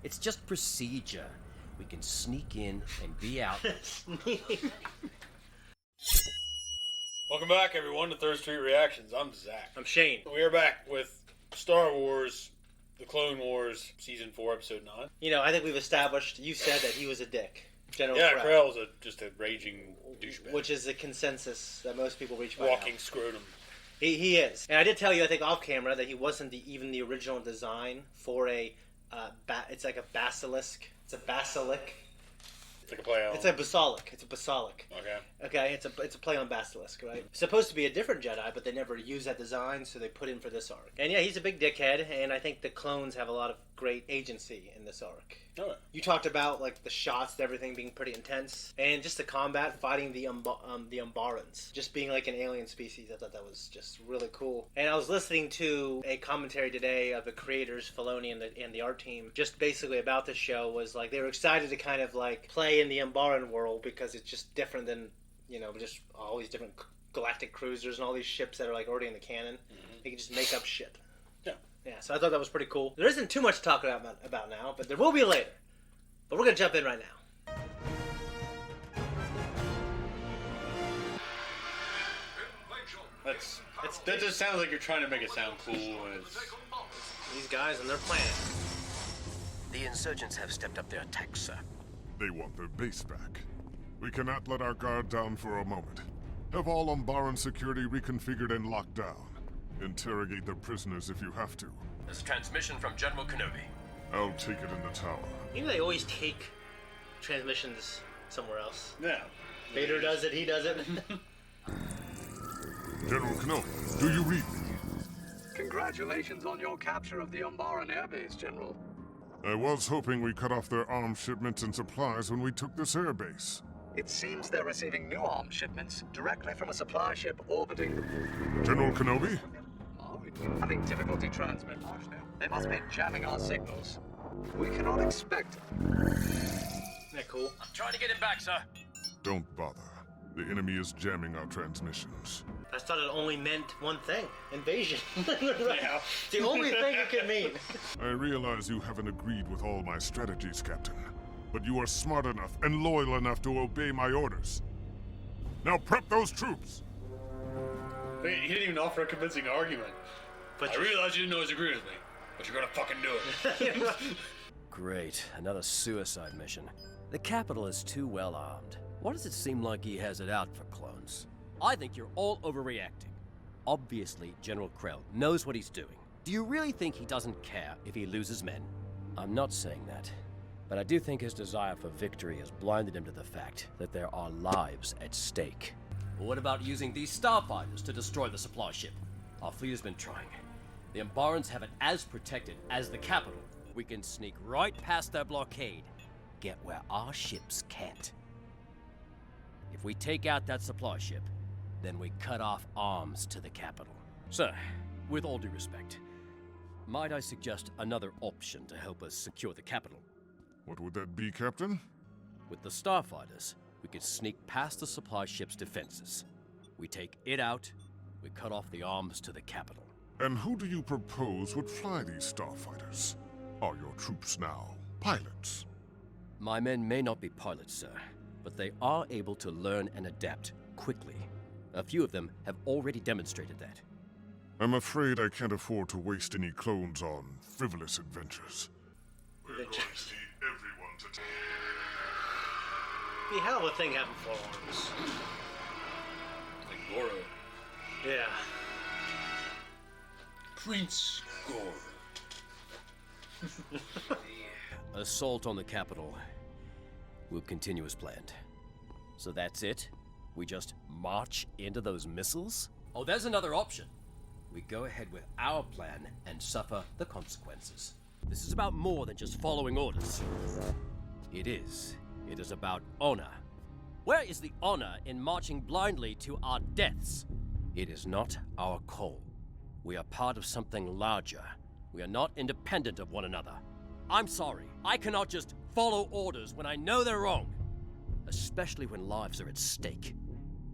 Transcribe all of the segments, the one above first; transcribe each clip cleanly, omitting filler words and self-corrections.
It's just procedure. We can sneak in and be out. Welcome back, everyone, to ThirdStreet Reactions. I'm Zach. I'm Shane. We are back with Star Wars, The Clone Wars, Season 4, Episode 9. You know, I think we've established, you said that he was a dick. General Yeah, Krell. Krell was just a raging douchebag. Which is the consensus that most people reach by Walking now. scrotum. He is. And I did tell you, I think, off camera, that he wasn't even the original design for a, it's like a basilisk. It's a basilic. It's like a play on. It's a basilic. It's a basilic. Okay. Okay, it's a play on basilisk, right? It's supposed to be a different Jedi, but they never used that design, so they put him for this arc. And yeah, he's a big dickhead, and I think the clones have a lot of great agency in this arc. Oh. You talked about like the shots and everything being pretty intense, and just the combat fighting the Umbarans, just being like an alien species. I thought that was just really cool. And I was listening to a commentary today of the creators, Filoni and the art team, just basically about the show. Was like they were excited to kind of like play in the Umbaran world because it's just different than, you know, just all these different galactic cruisers and all these ships that are like already in the canon. Mm-hmm. They can just make up shit. Yeah, so I thought that was pretty cool. There isn't too much to talk about now, but there will be later. But we're going to jump in right now. That just sounds like you're trying to make it sound cool. And These guys and their plan. The insurgents have stepped up their attack, sir. They want their base back. We cannot let our guard down for a moment. Have all Umbaran security reconfigured and locked down. Interrogate their prisoners if you have to. This transmission from General Kenobi. I'll take it in the tower. You know they always take transmissions somewhere else. yeah. Vader does it, he does it. General Kenobi, do you read me? Congratulations on your capture of the Umbaran airbase, General. I was hoping we cut off their arms shipments and supplies when we took this airbase. It seems they're receiving new arms shipments directly from a supply ship orbiting. General Kenobi? Having difficulty transmitting. They must be jamming our signals. We cannot expect. Isn't that cool? I'm trying to get him back, sir. Don't bother. The enemy is jamming our transmissions. I thought it only meant one thing. Invasion. Yeah. It's the only thing it could mean. I realize you haven't agreed with all my strategies, Captain. But you are smart enough and loyal enough to obey my orders. Now prep those troops! He didn't even offer a convincing argument. But I realize you didn't always agree with me, but you're gonna fucking do it. Great, another suicide mission. The capital is too well armed. Why does it seem like he has it out for clones? I think you're all overreacting. Obviously, General Krell knows what he's doing. Do you really think he doesn't care if he loses men? I'm not saying that. But I do think his desire for victory has blinded him to the fact that there are lives at stake. But what about using these starfighters to destroy the supply ship? Our fleet has been trying. The Umbarans have it as protected as the capital. We can sneak right past their blockade, get where our ships can't. If we take out that supply ship, then we cut off arms to the capital. Sir, with all due respect, might I suggest another option to help us secure the capital? What would that be, Captain? With the starfighters, we could sneak past the supply ship's defenses. We take it out, we cut off the arms to the capital. And who do you propose would fly these starfighters? Are your troops now pilots? My men may not be pilots, sir, but they are able to learn and adapt quickly. A few of them have already demonstrated that. I'm afraid I can't afford to waste any clones on frivolous adventures. We're going to see everyone to Be a hell of a thing having 4 arms. Like Goro. Yeah. Prince Goro. Assault on the capital will continue as planned. So that's it? We just march into those missiles? Oh, there's another option. We go ahead with our plan and suffer the consequences. This is about more than just following orders. It is. It is about honor. Where is the honor in marching blindly to our deaths? It is not our call. We are part of something larger. We are not independent of one another. I'm sorry. I cannot just follow orders when I know they're wrong. Especially when lives are at stake.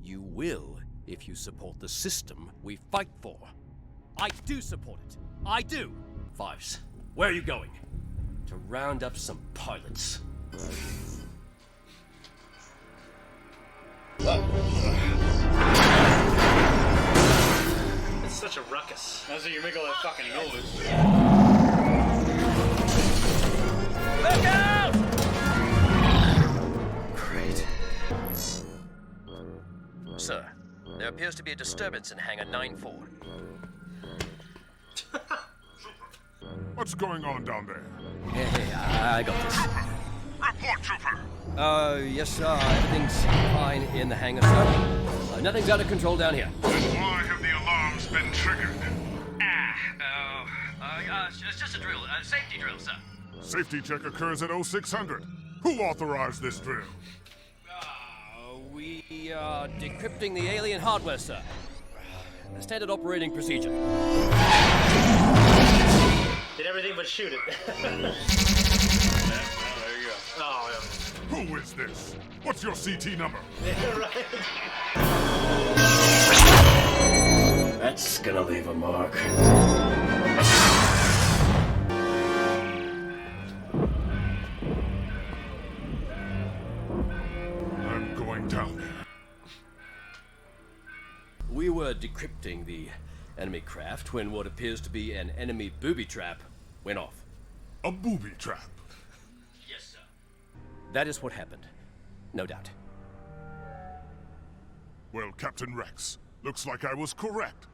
You will if you support the system we fight for. I do support it. I do. Fives, where are you going? to round up some pilots. It's such a ruckus. That's how you make all that fucking noise. Look out! Great. Sir, there appears to be a disturbance in Hangar 9-4. What's going on down there? Hey, I got this. Report, Trooper. Yes, sir. Everything's fine in the hangar, sir. Nothing's out of control down here. Then why have the alarms been triggered? It's just a drill. Safety drill, sir. Safety check occurs at 0600. Who authorized this drill? We are decrypting the alien hardware, sir. The standard operating procedure. Did everything but shoot it. There you go. Oh, Who is this? What's your CT number? yeah. Right. That's gonna leave a mark. I'm going down there. We were decrypting the enemy craft when what appears to be an enemy booby trap went off. A booby trap. Yes, sir. That is what happened. No doubt. Well, Captain Rex, looks like I was correct.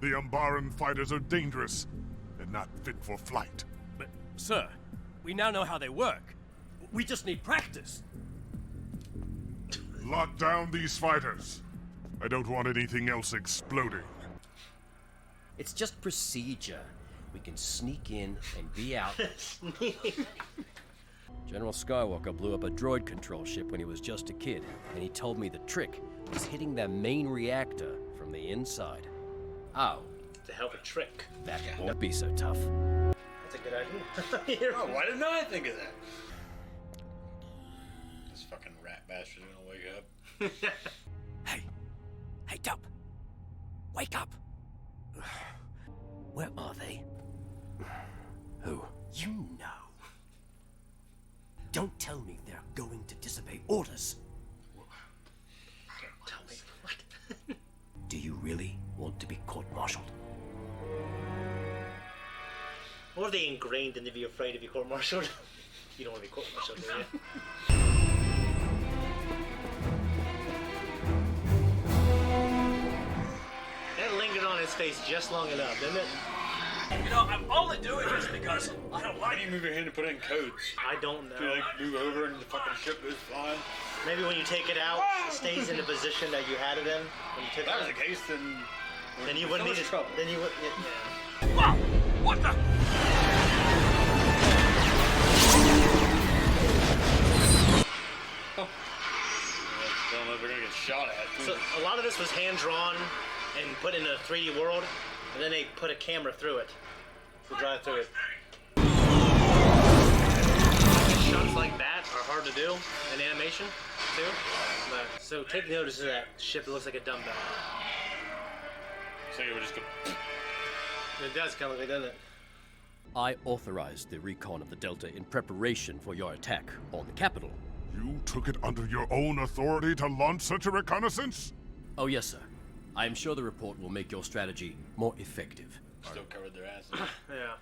The Umbaran fighters are dangerous and not fit for flight. But, sir, we now know how they work. We just need practice. Lock down these fighters. I don't want anything else exploding. It's just procedure. We can sneak in and be out. General Skywalker blew up a droid control ship when he was just a kid, and he told me the trick was hitting their main reactor from the inside. Oh, To help a trick. that won't be so tough. That's a good idea. Oh, why didn't I think of that? This fucking rat bastard's gonna wake up. Hey, Dub! Wake up! Where are they? Who? You know. Don't tell me they're going to disobey orders. Tell me what? Do you really want to be court-martialed? Or are they ingrained in to be afraid to be court-martialed? You don't want to be court-martialed, do you? That lingered on his face just long enough, didn't it? You know, I'm only doing this because I don't Why do you move your hand to put in codes? I don't know. Do you like move over and the fucking ship goes flying? Maybe when you take it out, it stays in the position that you had it in. When you took If that it was out. the case, then Then you wouldn't so need much it. trouble. Then you wouldn't. Yeah. Wow! What the? I don't know if they're gonna get shot at. So a lot of this was hand drawn and put in a 3D world, and then they put a camera through it to drive through it. Shots like that are hard to do in animation too. But, so take notice of that ship that looks like a dumbbell. So you would just go. It does kind of look like, doesn't it? I authorized the recon of the Delta in preparation for your attack on the capital. You took it under your own authority to launch such a reconnaissance? Oh, yes, sir. I am sure the report will make your strategy more effective. Still covered their asses. Yeah.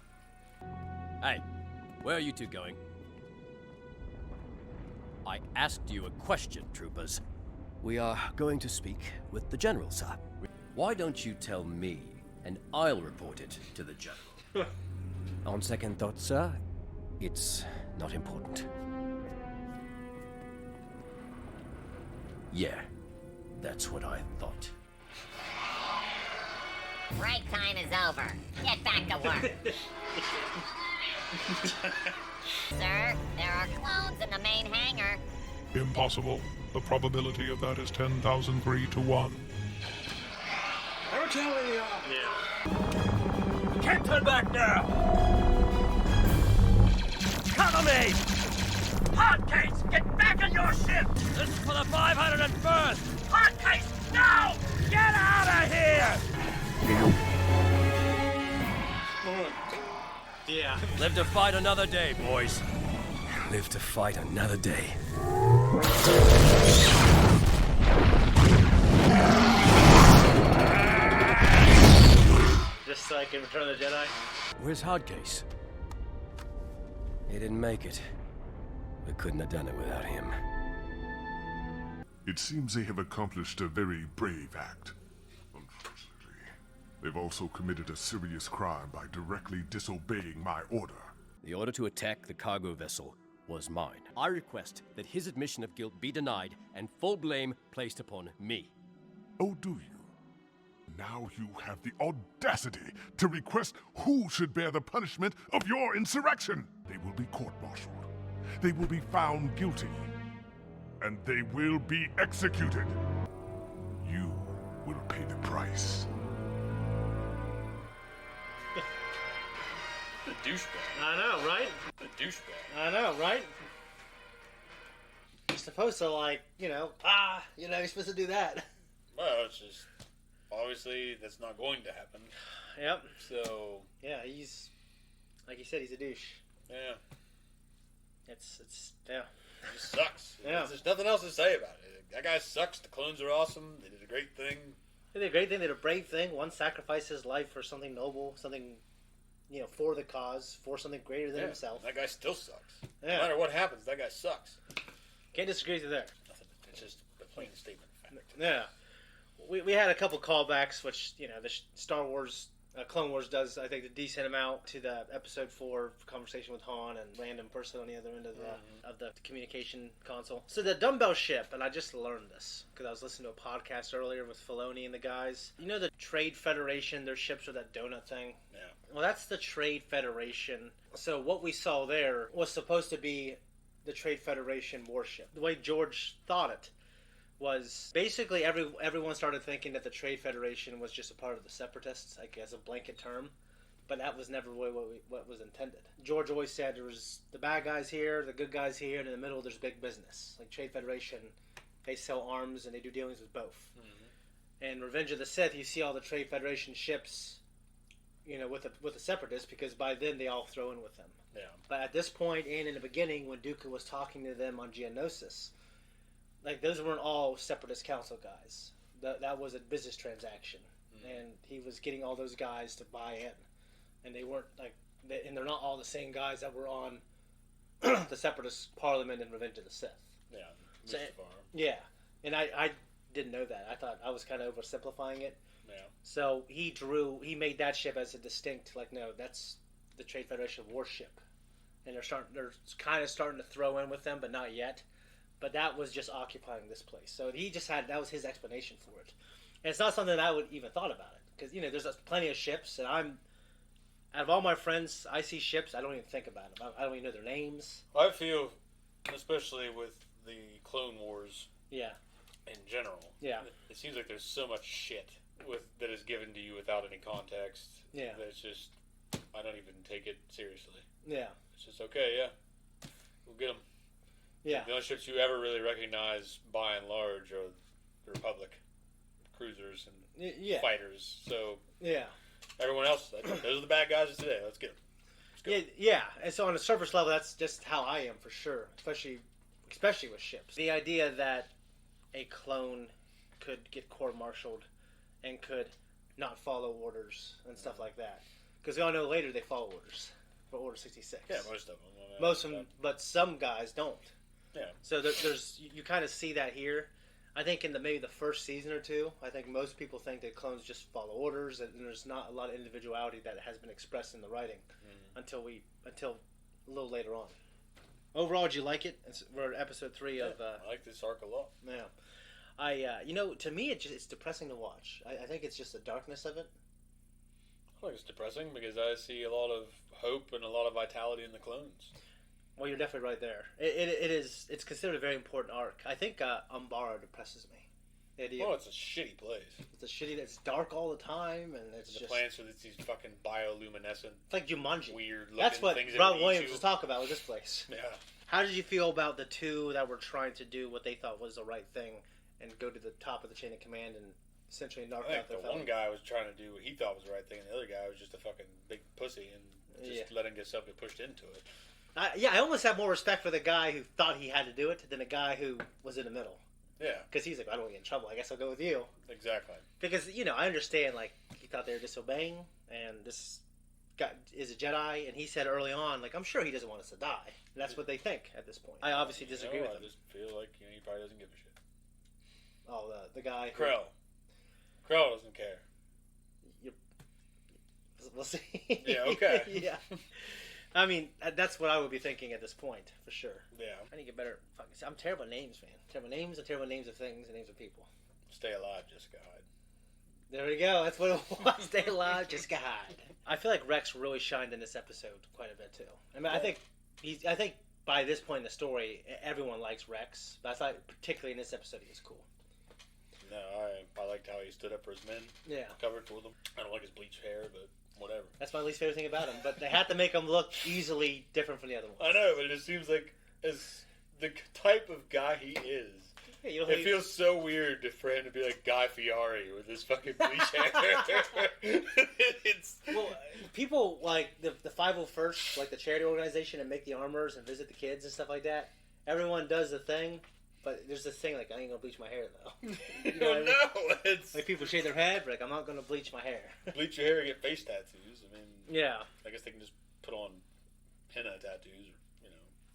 Hey, where are you two going? I asked you a question, troopers. We are going to speak with the general, sir. Why don't you tell me, and I'll report it to the general? On second thought, sir, it's not important. Yeah, that's what I thought. Break time is over. Get back to work. Sir, there are clones in the main hangar. Impossible. The probability of that is 10,003 to 1. Never tell me the odds. Yeah. Can't turn back now! Cover me! HARDCASE, get back on your ship! This is for the 501st! HARDCASE, no! Get out of here! Yeah. Live to fight another day, boys. Live to fight another day. Just like in Return of the Jedi. Where's HARDCASE? He didn't make it. We couldn't have done it without him. It seems they have accomplished a very brave act. Unfortunately, they've also committed a serious crime by directly disobeying my order. The order to attack the cargo vessel was mine. I request that his admission of guilt be denied and full blame placed upon me. Oh, do you? Now you have the audacity to request who should bear the punishment of your insurrection. They will be court-martialed. They will be found guilty. And they will be executed. You will pay the price. The douchebag. I know, right? The douchebag. I know, right? You're supposed to, like, you're supposed to do that. Well, it's just obviously that's not going to happen. Yep. So Yeah, he's like you said, he's a douche. yeah, It's yeah. he sucks. Yeah. There's nothing else to say about it. That guy sucks. The clones are awesome. They did a great thing. They did a great thing. They did a brave thing. One sacrificed his life for something noble, something, for the cause, for something greater than himself. That guy still sucks. Yeah. No matter what happens, that guy sucks. Can't disagree with you there. Nothing. It's just a plain statement of fact. Yeah. We had a couple callbacks, which, the Star Wars, Clone Wars does, I think, the decent amount to the Episode 4 conversation with Han and random person on the other end of the communication console. So the dumbbell ship, and I just learned this, because I was listening to a podcast earlier with Filoni and the guys. You know the Trade Federation, their ships are that donut thing? Yeah. Well, that's the Trade Federation. So what we saw there was supposed to be the Trade Federation warship. The way George thought it was basically everyone started thinking that the Trade Federation was just a part of the Separatists, like as a blanket term, but that was never really what was intended. George always said there was the bad guys here, the good guys here, and in the middle there's big business. Like Trade Federation, they sell arms and they do dealings with both. Mm-hmm. And Revenge of the Sith, you see all the Trade Federation ships, with the Separatists, because by then they all throw in with them. Yeah. But at this point, and in the beginning, when Dooku was talking to them on Geonosis, like those weren't all Separatist Council guys. That was a business transaction, and he was getting all those guys to buy in, and they weren't and they're not all the same guys that were on the Separatist Parliament in Revenge of the Sith. Yeah. So, yeah, and I didn't know that. I thought I was kind of oversimplifying it. Yeah. So he made that ship as a distinct, no, that's the Trade Federation warship, and they're kind of starting to throw in with them, but not yet. But that was just occupying this place. So that was his explanation for it. And it's not something that I would even thought about it. Because, there's plenty of ships, and out of all my friends, I see ships, I don't even think about them. I don't even know their names. I feel, especially with the Clone Wars Yeah. in general, Yeah. it seems like there's so much shit that is given to you without any context. Yeah. That it's just, I don't even take it seriously. Yeah. It's just, okay, yeah, we'll get them. Yeah. The only ships you ever really recognize, by and large, are the Republic cruisers and fighters. So yeah, everyone else, those are the bad guys of today. Let's get them. Yeah. And so on a surface level, that's just how I am for sure, especially with ships. The idea that a clone could get court-martialed and could not follow orders and stuff like that, because we all know later they follow orders for Order 66. Yeah, most of them. Most of them, but some guys don't. Yeah. So there's you kind of see that here. I think in maybe the first season or two, I think most people think that clones just follow orders, and there's not a lot of individuality that has been expressed in the writing until a little later on. Overall, did you like it? We're at episode 3 of. I like this arc a lot. Yeah. To me, it's depressing to watch. I think it's just the darkness of it. I think it's depressing because I see a lot of hope and a lot of vitality in the clones. Well, you're definitely right there. It's considered a very important arc. I think Umbara depresses me. Well, it's a shitty place. It's dark all the time, and it's the just... plants are these fucking bioluminescent... It's like Jumanji. Weird looking That's what things Rob Williams was talking about with this place. Yeah. How did you feel about the two that were trying to do what they thought was the right thing and go to the top of the chain of command and essentially knock out their the one guy was trying to do what he thought was the right thing, and the other guy was just a fucking big pussy and just letting yourself get pushed into it. I almost have more respect for the guy who thought he had to do it than the guy who was in the middle. Yeah. Because he's like, I don't want to get in trouble. I guess I'll go with you. Exactly. Because, I understand, like, he thought they were disobeying, and this guy is a Jedi, and he said early on, like, I'm sure he doesn't want us to die. And that's what they think at this point. I obviously disagree with him. I just feel like, he probably doesn't give a shit. Oh, the guy. Krell. Krell doesn't care. We'll see. Yeah, okay. Yeah. I mean, that's what I would be thinking at this point, for sure. Yeah. I need to get better. I'm terrible at names, man. Terrible names and terrible names of things and names of people. Stay alive, Jessica Hyde. There we go. That's what it was. Stay alive, Jessica Hyde. I feel like Rex really shined in this episode quite a bit too. I mean, I think by this point in the story, everyone likes Rex, but I thought particularly in this episode he was cool. No, I liked how he stood up for his men. Yeah. Covered for them. I don't like his bleached hair, but whatever. That's my least favorite thing about him. But they had to make him look easily different from the other ones. I know, but it just seems like as the type of guy he is. Yeah, it feels so weird for him to be like Guy Fieri with his fucking bleached hair. Well, people like the 501st, like the charity organization, and make the armors and visit the kids and stuff like that. Everyone does the thing, but there's this thing like I ain't gonna bleach my hair though. You know what I mean? No, it's like people shave their head, but like I'm not gonna bleach my hair. Bleach your hair and get face tattoos. I mean, yeah. I guess they can just put on henna tattoos, or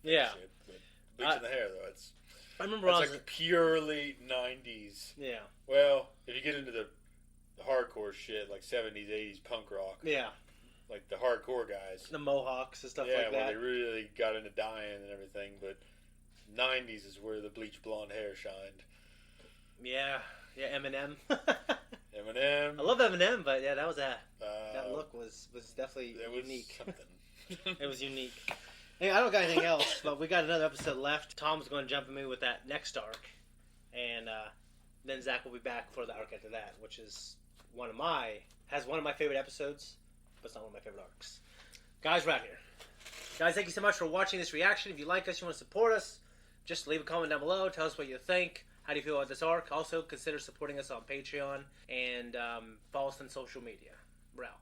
yeah. Shit. But bleaching the hair though, I remember I was like purely 90s. Yeah. Well, if you get into the hardcore shit, like 70s, 80s punk rock. Yeah. Like the hardcore guys. The mohawks and stuff Yeah, like that. where they really got into dyeing and everything, but 90s is where the bleach blonde hair shined. Yeah. Yeah, Eminem. Eminem. I love Eminem, but yeah, that was that look was definitely unique. Something. It was unique. Hey, I don't got anything else, but we got another episode left. Tom's going to jump in me with that next arc, and then Zach will be back for the arc after that, which is one of my favorite episodes, but it's not one of my favorite arcs. Guys, we're out here. Guys, thank you so much for watching this reaction. If you like us, you want to support us, just leave a comment down below. Tell us what you think. How do you feel about this arc? Also, consider supporting us on Patreon and follow us on social media. We're out.